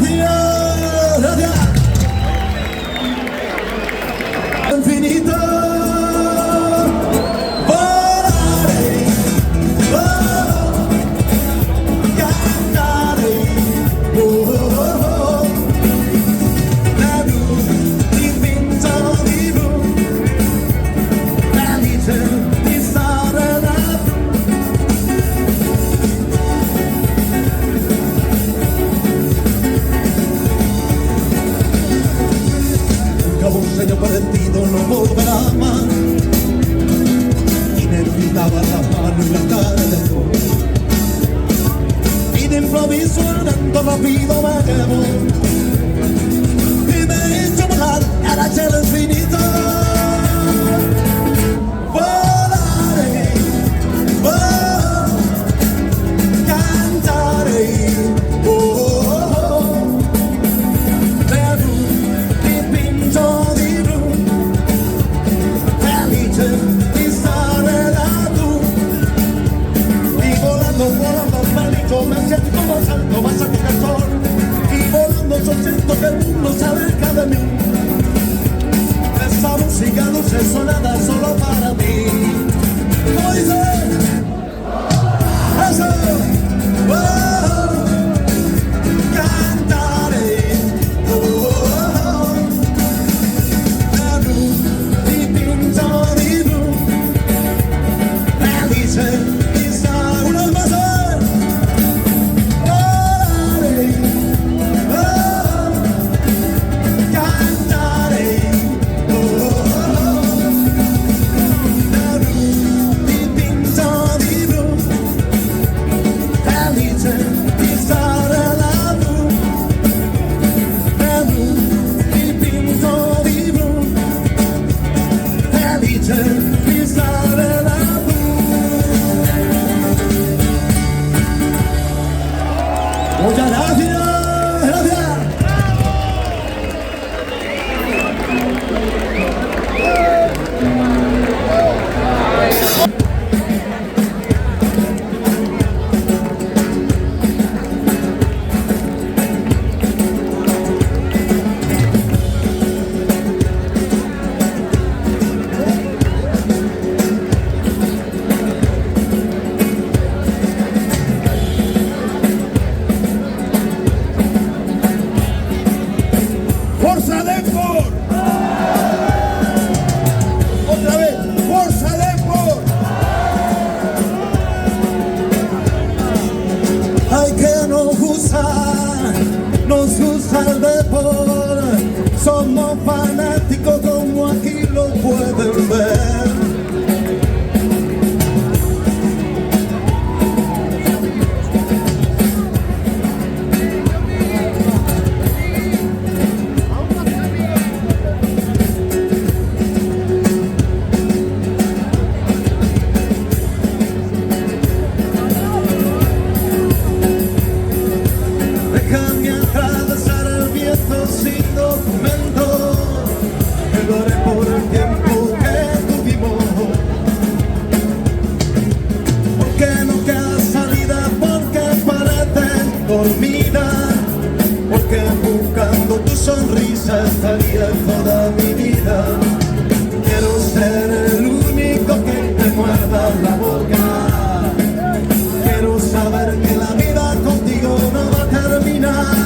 Gracias, gracias. Infinito. Volaré, cantaré. La luz dipinta di blu, felice di stare là. Un sueño perdido no volverá más, y me pintaba la mano y la cara de luz, y de improviso el viento rápido me llevó y me hizo volar hacia el infinito. Volaré, cantaré. Me siento más alto, más alto que el sol, y volando yo siento que el mundo se aleja de mí. Esa música dulce sonada solo para mí. ¿Cómo dice? Eso. Cantaré. La luz dipinta di blu, felice di stare. Una vez más. Muchas gracias, gracias. ¡Forza Depor! ¡Otra vez! ¡Forza Depor! Hay que nos gusta el deporte. Somos fanáticos como aquí lo pueden ver. Déjame atravesar el viento sin documento, que lo haré por el tiempo que tuvimos. Porque no queda salida, porque parece dormida, porque buscando tu sonrisa estaría toda mi vida. Quiero ser el único que te muerda la boca. Quiero saber que la vida contigo no va a terminar.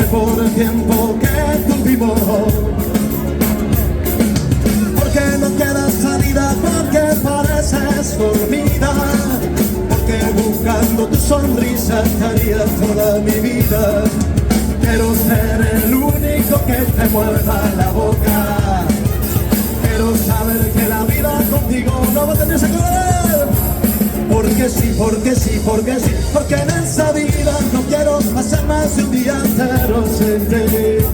Por el tiempo que tuvimos, porque no queda salida, porque pareces dormida, porque buscando tu sonrisa estaría toda mi vida. Quiero ser el único que te muerda la boca. Quiero saber que la vida contigo no va a tener ese color. Porque sí, porque sí, porque sí, porque en esa vida no quiero pasar más de un día entero sin ti.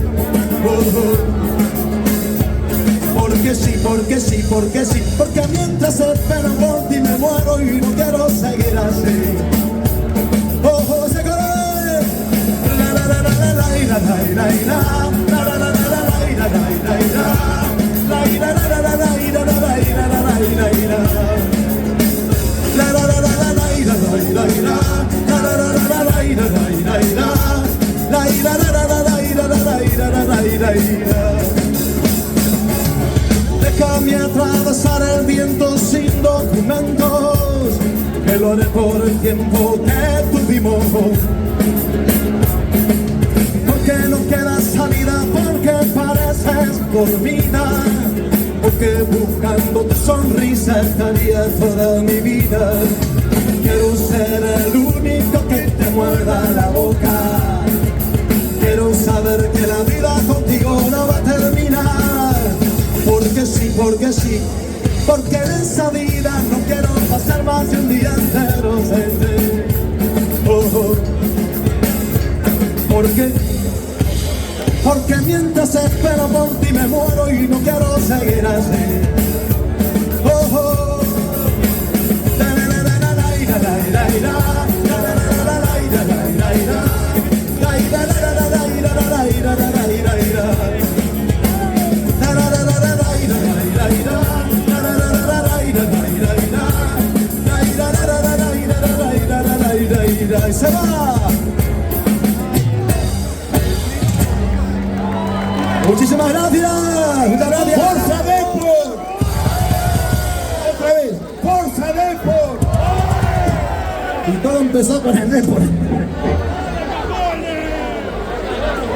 Porque sí, porque sí, porque sí, porque mientras espero por ti me muero y no quiero seguir así. Oh, se corre. La la la la la la la la la la la la déjame atravesar el viento sin documentos, que lo haré por el tiempo que tuvimos. Porque no queda salida, porque pareces dormida, porque buscando tu sonrisa estaría toda mi vida. Quiero ser el único que te muerda la boca. Quiero saber que la vida contigo no va a terminar. Porque sí, porque sí, porque en esa vida no quiero pasar más de un día entero sin ti. Oh, porque mientras espero por ti me muero y no quiero seguir así. Oh, oh. Y se va. Muchísimas gracias. Muchas gracias. ¡Forza Depor! Otra vez, ¡Forza Depor! Y todo empezó con el Depor.